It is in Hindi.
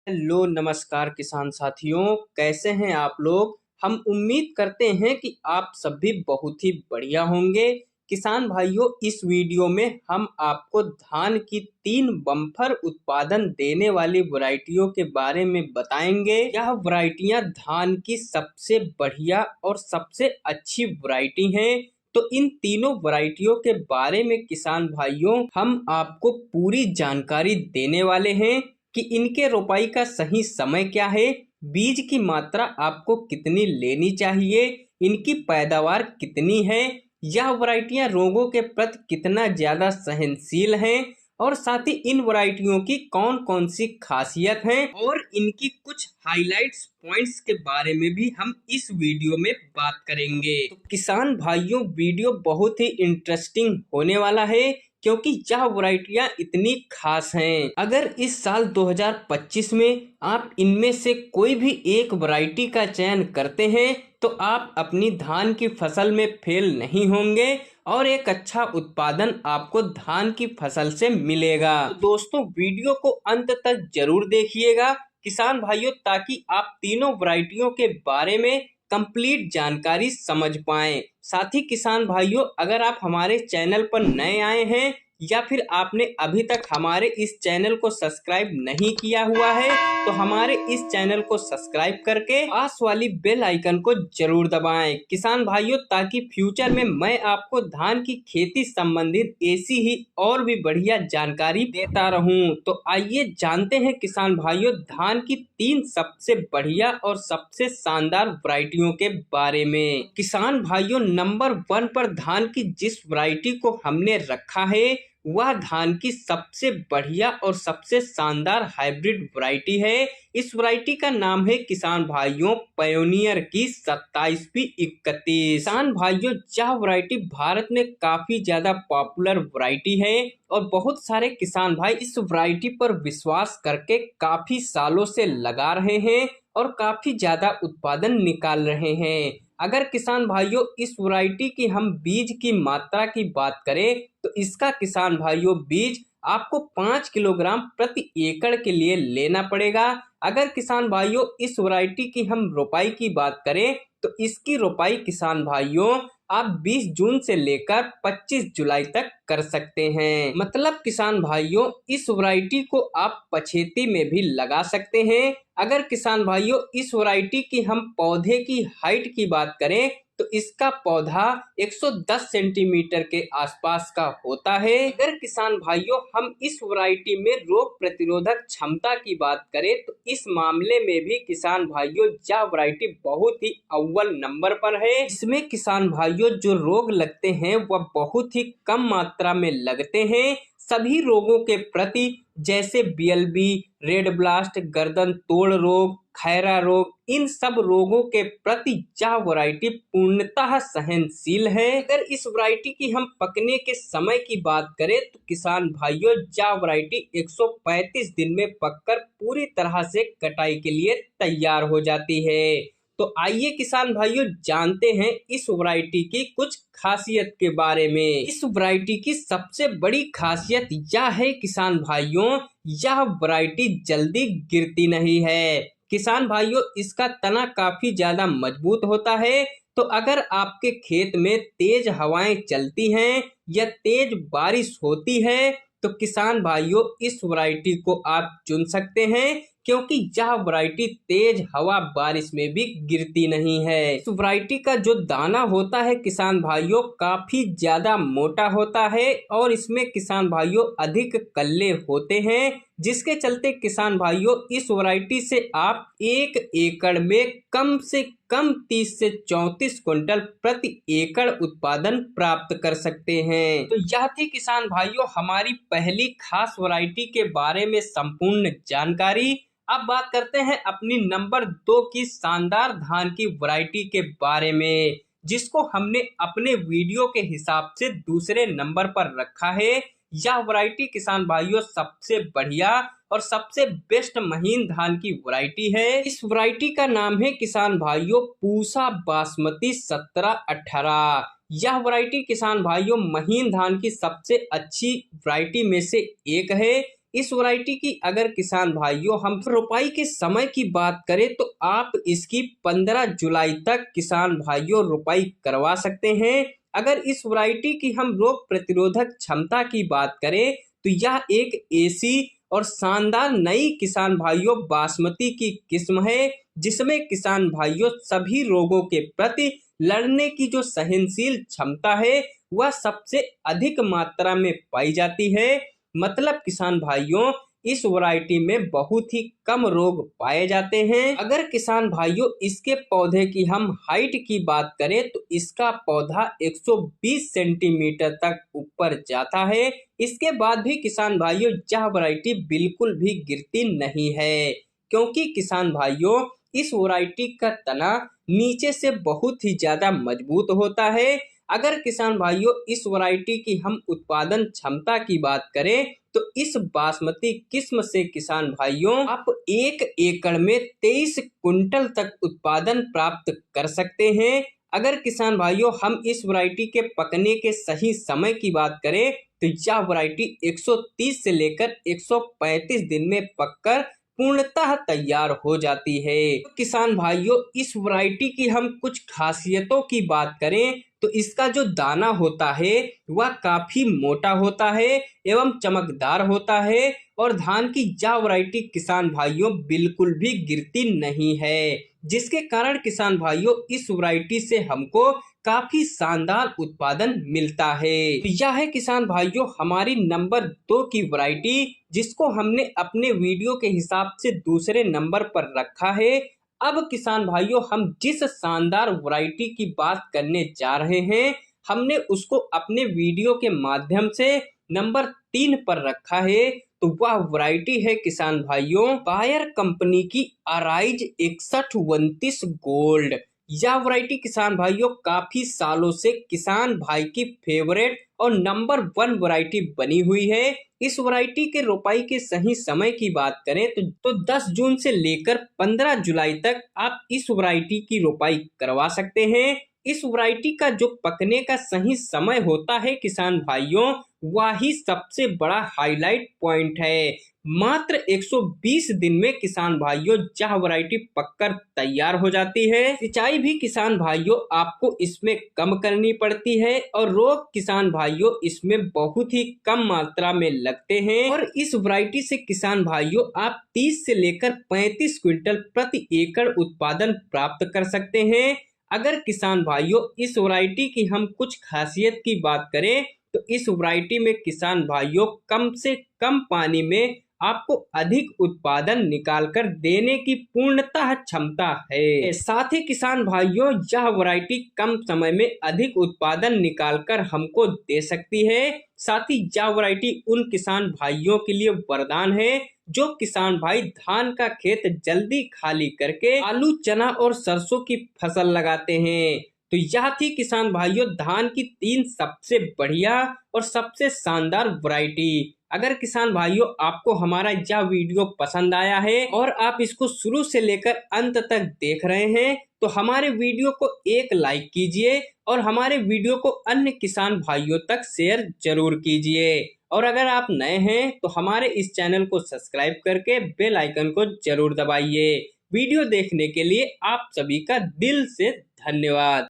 हेलो नमस्कार किसान साथियों, कैसे हैं आप लोग। हम उम्मीद करते हैं कि आप सब भी बहुत ही बढ़िया होंगे। किसान भाइयों, इस वीडियो में हम आपको धान की 3 बम्पर उत्पादन देने वाली वैरायटियों के बारे में बताएंगे। यह वैरायटियां धान की सबसे बढ़िया और सबसे अच्छी वैरायटी हैं। तो इन तीनों वैरायटियों के बारे में किसान भाइयों हम आपको पूरी जानकारी देने वाले हैं कि इनके रोपाई का सही समय क्या है, बीज की मात्रा आपको कितनी लेनी चाहिए, इनकी पैदावार कितनी है, यह वैरायटियां रोगों के प्रति कितना ज्यादा सहनशील हैं और साथ ही इन वैरायटियों की कौन कौन सी खासियत हैं और इनकी कुछ हाइलाइट्स पॉइंट्स के बारे में भी हम इस वीडियो में बात करेंगे। तो किसान भाइयों, वीडियो बहुत ही इंटरेस्टिंग होने वाला है क्योंकि यह वैरायटियां इतनी खास हैं। अगर इस साल 2025 में आप इनमें से कोई भी एक वैरायटी का चयन करते हैं तो आप अपनी धान की फसल में फेल नहीं होंगे और एक अच्छा उत्पादन आपको धान की फसल से मिलेगा। तो दोस्तों, वीडियो को अंत तक जरूर देखिएगा किसान भाइयों, ताकि आप तीनों वैरायटियों के बारे में कंप्लीट जानकारी समझ पाएं। साथ ही किसान भाइयों, अगर आप हमारे चैनल पर नए आए हैं या फिर आपने अभी तक हमारे इस चैनल को सब्सक्राइब नहीं किया हुआ है तो हमारे इस चैनल को सब्सक्राइब करके पास वाली बेल आइकन को जरूर दबाएं किसान भाइयों, ताकि फ्यूचर में मैं आपको धान की खेती संबंधित ऐसी ही और भी बढ़िया जानकारी देता रहूं। तो आइए जानते हैं किसान भाइयों धान की 3 सबसे बढ़िया और सबसे शानदार वैरायटियों के बारे में। किसान भाइयों, नंबर 1 पर धान की जिस वैरायटी को हमने रखा है वह धान की सबसे बढ़िया और सबसे शानदार हाइब्रिड वैरायटी है। इस वैरायटी का नाम है किसान भाइयों पायोनियर की 27P31। किसान भाइयों, यह वैरायटी भारत में काफी ज्यादा पॉपुलर वैरायटी है और बहुत सारे किसान भाई इस वैरायटी पर विश्वास करके काफी सालों से लगा रहे हैं और काफी ज्यादा उत्पादन निकाल रहे हैं। अगर किसान भाइयों इस वैरायटी की हम बीज की मात्रा की बात करें तो इसका किसान भाइयों बीज आपको 5 किलोग्राम प्रति एकड़ के लिए लेना पड़ेगा। अगर किसान भाइयों इस वैरायटी की हम रोपाई की बात करें तो इसकी रोपाई किसान भाइयों आप 20 जून से लेकर 25 जुलाई तक कर सकते हैं। मतलब किसान भाइयों इस वैरायटी को आप पछेती में भी लगा सकते हैं। अगर किसान भाइयों इस वैरायटी की हम पौधे की हाइट की बात करें तो इसका पौधा 110 सेंटीमीटर के आसपास का होता है। अगर किसान भाइयों हम इस वैरायटी में रोग प्रतिरोधक क्षमता की बात करें तो इस मामले में भी किसान भाइयों यह वैरायटी बहुत ही अव्वल नंबर पर है। इसमें किसान भाइयों जो रोग लगते हैं वह बहुत ही कम मात्रा में लगते हैं। सभी रोगों के प्रति जैसे BLB, रेड ब्लास्ट, गर्दन तोड़ रोग, खैरा रोग, इन सब रोगों के प्रति यह वैरायटी पूर्णतः सहनशील है। अगर इस वैरायटी की हम पकने के समय की बात करें तो किसान भाइयों यह वैरायटी 135 दिन में पककर पूरी तरह से कटाई के लिए तैयार हो जाती है। तो आइए किसान भाइयों जानते हैं इस वैरायटी की कुछ खासियत के बारे में। इस वैरायटी की सबसे बड़ी खासियत यह है किसान भाइयों, यह वैरायटी जल्दी गिरती नहीं है। किसान भाइयों इसका तना काफी ज्यादा मजबूत होता है। तो अगर आपके खेत में तेज हवाएं चलती हैं या तेज बारिश होती है तो किसान भाइयों इस वैरायटी को आप चुन सकते हैं, क्योंकि यह वैरायटी तेज हवा बारिश में भी गिरती नहीं है। इस वैरायटी का जो दाना होता है किसान भाइयों काफी ज्यादा मोटा होता है और इसमें किसान भाइयों अधिक कल्ले होते हैं, जिसके चलते किसान भाइयों इस वैरायटी से आप 1 एकड़ में कम से कम 30 से 34 क्विंटल प्रति एकड़ उत्पादन प्राप्त कर सकते हैं। तो यह थी किसान भाइयों हमारी पहली खास वैरायटी के बारे में संपूर्ण जानकारी। अब बात करते हैं अपनी नंबर 2 की शानदार धान की वैरायटी के बारे में, जिसको हमने अपने वीडियो के हिसाब से दूसरे नंबर पर रखा है। यह वैरायटी किसान भाइयों सबसे बढ़िया और सबसे बेस्ट महीन धान की वैरायटी है। इस वैरायटी का नाम है किसान भाइयों पूसा बासमती 1718। यह वैरायटी किसान भाइयों महीन धान की सबसे अच्छी वैरायटी में से एक है। इस वैरायटी की अगर किसान भाइयों हम रोपाई के समय की बात करें तो आप इसकी 15 जुलाई तक किसान भाइयों रोपाई करवा सकते हैं। अगर इस वैरायटी की हम रोग प्रतिरोधक क्षमता की बात करें तो यह एक ऐसी और शानदार नई किसान भाइयों बासमती की किस्म है जिसमें किसान भाइयों सभी रोगों के प्रति लड़ने की जो सहनशील क्षमता है वह सबसे अधिक मात्रा में पाई जाती है। मतलब किसान भाइयों इस वैरायटी में बहुत ही कम रोग पाए जाते हैं। अगर किसान भाइयों इसके पौधे की हम हाइट की बात करें तो इसका पौधा 120 सेंटीमीटर तक ऊपर जाता है। इसके बाद भी किसान भाइयों यह वैरायटी बिल्कुल भी गिरती नहीं है, क्योंकि किसान भाइयों इस वैरायटी का तना नीचे से बहुत ही ज्यादा मजबूत होता है। अगर किसान भाइयों इस वैरायटी की हम उत्पादन क्षमता की बात करें तो इस बासमती किस्म से किसान भाइयों आप 1 एकड़ में 23 कुंटल तक उत्पादन प्राप्त कर सकते हैं। अगर किसान भाइयों हम इस वैरायटी के पकने के सही समय की बात करें तो यह वैरायटी 130 से लेकर 135 दिन में पककर पूर्णतः तैयार हो जाती है। तो किसान भाइयों इस वैरायटी की हम कुछ खासियतों की बात करें तो इसका जो दाना होता है वह काफी मोटा होता है एवं चमकदार होता है और धान की यह वैरायटी किसान भाइयों बिल्कुल भी गिरती नहीं है, जिसके कारण किसान भाइयों इस वैरायटी से हमको काफी शानदार उत्पादन मिलता है। यह है किसान भाइयों हमारी नंबर 2 की वैरायटी जिसको हमने अपने वीडियो के हिसाब से दूसरे नंबर पर रखा है। अब किसान भाइयों हम जिस शानदार वैरायटी की बात करने जा रहे हैं हमने उसको अपने वीडियो के माध्यम से नंबर 3 पर रखा है। तो वह वैरायटी है किसान भाइयों बायर कंपनी की अराइज 6129 गोल्ड। यह वैरायटी किसान भाइयों काफी सालों से किसान भाई की फेवरेट और नंबर 1 वैरायटी बनी हुई है। इस वैरायटी के रोपाई के सही समय की बात करें तो 10 जून से लेकर 15 जुलाई तक आप इस वैरायटी की रोपाई करवा सकते हैं। इस वैरायटी का जो पकने का सही समय होता है किसान भाइयों वही सबसे बड़ा हाईलाइट पॉइंट है। मात्र 120 दिन में किसान भाइयों यह वैरायटी पककर तैयार हो जाती है। सिंचाई भी किसान भाइयों आपको इसमें कम करनी पड़ती है और रोग किसान भाइयों इसमें बहुत ही कम मात्रा में लगते हैं और इस वैरायटी से किसान भाइयों आप 30 से लेकर 35 क्विंटल प्रति एकड़ उत्पादन प्राप्त कर सकते हैं। अगर किसान भाइयों इस वैरायटी की हम कुछ खासियत की बात करें तो इस वैरायटी में किसान भाइयों कम से कम पानी में आपको अधिक उत्पादन निकालकर देने की पूर्णतः क्षमता है। साथ ही किसान भाइयों यह वैरायटी कम समय में अधिक उत्पादन निकालकर हमको दे सकती है। साथ ही यह वैरायटी उन किसान भाइयों के लिए वरदान है जो किसान भाई धान का खेत जल्दी खाली करके आलू चना और सरसों की फसल लगाते हैं। तो यह थी किसान भाइयों धान की 3 सबसे बढ़िया और सबसे शानदार वैरायटी। अगर किसान भाइयों आपको हमारा यह वीडियो पसंद आया है और आप इसको शुरू से लेकर अंत तक देख रहे हैं तो हमारे वीडियो को एक लाइक कीजिए और हमारे वीडियो को अन्य किसान भाइयों तक शेयर जरूर कीजिए। और अगर आप नए हैं तो हमारे इस चैनल को सब्सक्राइब करके बेल आइकन को जरूर दबाइए। वीडियो देखने के लिए आप सभी का दिल से धन्यवाद।